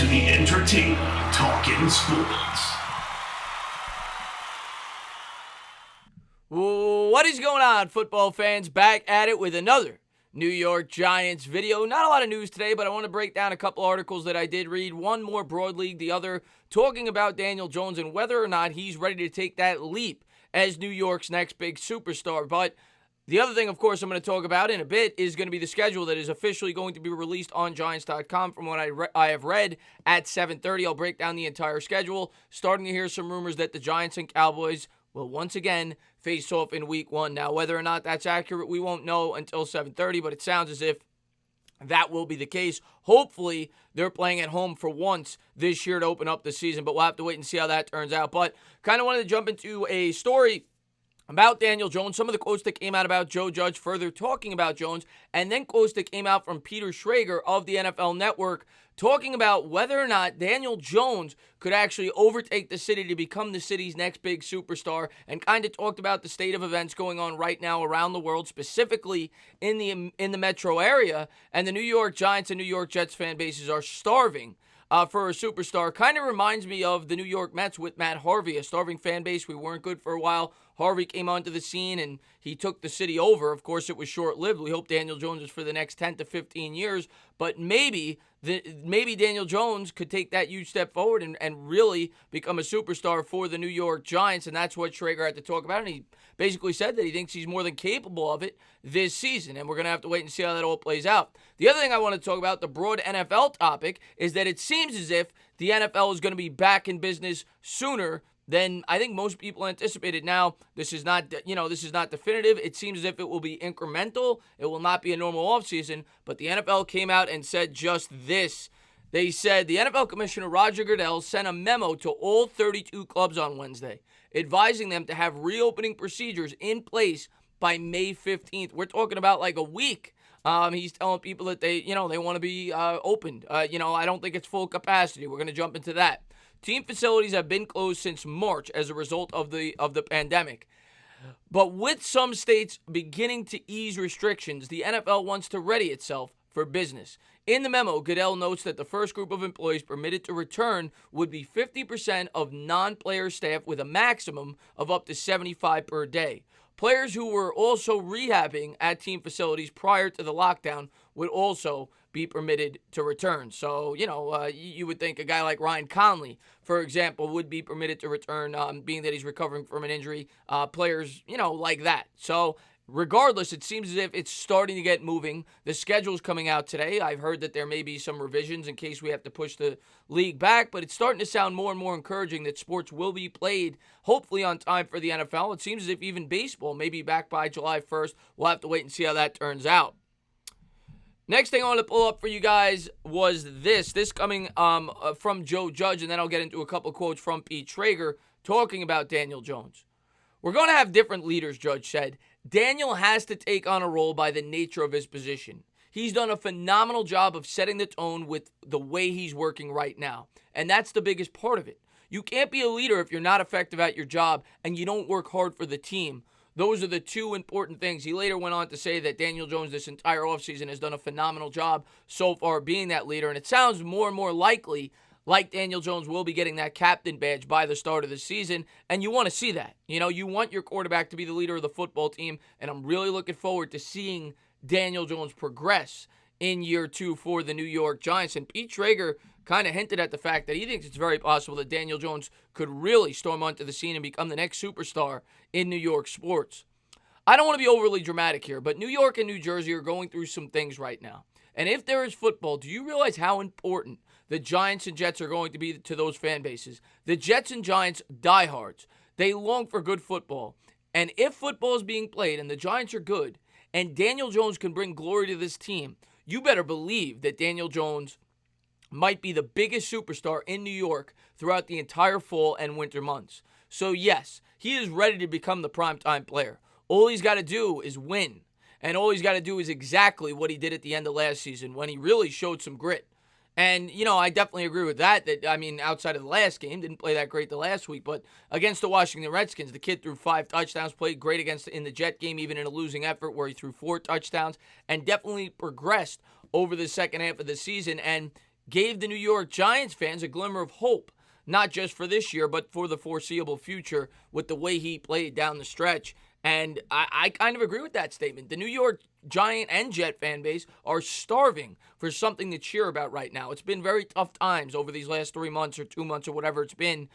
to the entertaining Talkin' Sports. What is going on, football fans? Back at it with another New York Giants video. Not a lot of news today, but I want to break down a couple articles that I did read. One more broad league, the other talking about Daniel Jones and whether or not he's ready to take that leap as New York's next big superstar. But the other thing, of course, I'm going to talk about in a bit is going to be the schedule that is officially going to be released on Giants.com from what I have read at 7:30. I'll break down the entire schedule, starting to hear some rumors that the Giants and Cowboys will once again face off in Week 1. Now, whether or not that's accurate, we won't know until 7:30, but it sounds as if that will be the case. Hopefully, they're playing at home for once this year to open up the season, but we'll have to wait and see how that turns out. But kind of wanted to jump into a story about Daniel Jones, some of the quotes that came out about Joe Judge further talking about Jones, and then quotes that came out from Peter Schrager of the NFL Network talking about whether or not Daniel Jones could actually overtake the city to become the city's next big superstar, and kind of talked about the state of events going on right now around the world, specifically in the metro area, and the New York Giants and New York Jets fan bases are starving for a superstar. Kind of reminds me of the New York Mets with Matt Harvey, a starving fan base. We weren't good for a while. Harvey came onto the scene and he took the city over. Of course, it was short-lived. We hope Daniel Jones is for the next 10 to 15 years, but maybe Daniel Jones could take that huge step forward and really become a superstar for the New York Giants, and that's what Schrager had to talk about, and he basically said that he thinks he's more than capable of it this season, and we're going to have to wait and see how that all plays out. The other thing I want to talk about, the broad NFL topic, is that it seems as if the NFL is going to be back in business sooner than I think most people anticipated. Now, this is not definitive. It seems as if it will be incremental. It will not be a normal offseason, but the NFL came out and said just this. They said the NFL Commissioner Roger Goodell sent a memo to all 32 clubs on Wednesday, advising them to have reopening procedures in place by May 15th. We're talking about like a week. He's telling people that they want to be opened. I don't think it's full capacity. We're going to jump into that. Team facilities have been closed since March as a result of the pandemic. But with some states beginning to ease restrictions, the NFL wants to ready itself for business. In the memo, Goodell notes that the first group of employees permitted to return would be 50% of non-player staff with a maximum of up to 75 per day. Players who were also rehabbing at team facilities prior to the lockdown would also be permitted to return. So, you would think a guy like Ryan Conley, for example, would be permitted to return, being that he's recovering from an injury. Players, like that. So, regardless, it seems as if it's starting to get moving. The schedule's coming out today. I've heard that there may be some revisions in case we have to push the league back, but it's starting to sound more and more encouraging that sports will be played, hopefully on time for the NFL. It seems as if even baseball may be back by July 1st. We'll have to wait and see how that turns out. Next thing I want to pull up for you guys was this. This coming from Joe Judge, and then I'll get into a couple quotes from Pete Schrager talking about Daniel Jones. We're going to have different leaders, Judge said. Daniel has to take on a role by the nature of his position. He's done a phenomenal job of setting the tone with the way he's working right now, and that's the biggest part of it. You can't be a leader if you're not effective at your job and you don't work hard for the team. Those are the two important things. He later went on to say that Daniel Jones this entire offseason has done a phenomenal job so far being that leader, and it sounds more and more likely like Daniel Jones will be getting that captain badge by the start of the season, and you want to see that. You want your quarterback to be the leader of the football team, and I'm really looking forward to seeing Daniel Jones progress in year 2 for the New York Giants. And Pete Schrager kind of hinted at the fact that he thinks it's very possible that Daniel Jones could really storm onto the scene and become the next superstar in New York sports. I don't want to be overly dramatic here, but New York and New Jersey are going through some things right now. And if there is football, do you realize how important the Giants and Jets are going to be to those fan bases? The Jets and Giants diehards. They long for good football. And if football is being played and the Giants are good and Daniel Jones can bring glory to this team, you better believe that Daniel Jones might be the biggest superstar in New York throughout the entire fall and winter months. So yes, he is ready to become the primetime player. All he's got to do is win. And all he's got to do is exactly what he did at the end of last season when he really showed some grit. And, I definitely agree with that. Outside of the last game, didn't play that great the last week, but against the Washington Redskins, the kid threw 5 touchdowns, played great in the Jet game, even in a losing effort where he threw 4 touchdowns, and definitely progressed over the second half of the season. And gave the New York Giants fans a glimmer of hope, not just for this year, but for the foreseeable future with the way he played down the stretch. And I kind of agree with that statement. The New York Giant and Jet fan base are starving for something to cheer about right now. It's been very tough times over these last 3 months or 2 months or whatever it's been,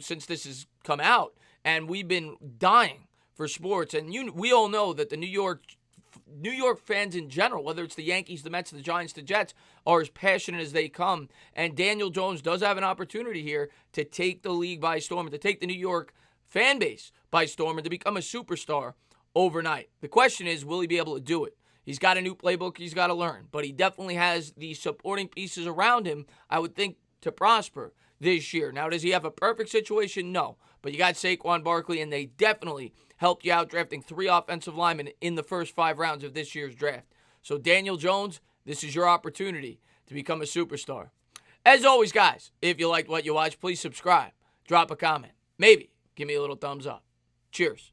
since this has come out. And we've been dying for sports. And we all know that the New York fans in general, whether it's the Yankees, the Mets, the Giants, the Jets, are as passionate as they come. And Daniel Jones does have an opportunity here to take the league by storm, and to take the New York fan base by storm, and to become a superstar overnight. The question is, will he be able to do it? He's got a new playbook he's got to learn, but he definitely has the supporting pieces around him, I would think, to prosper this year. Now, does he have a perfect situation? No. But you got Saquon Barkley, and they definitely helped you out drafting 3 offensive linemen in the first 5 rounds of this year's draft. So Daniel Jones, this is your opportunity to become a superstar. As always, guys, if you liked what you watched, please subscribe, drop a comment, maybe give me a little thumbs up. Cheers.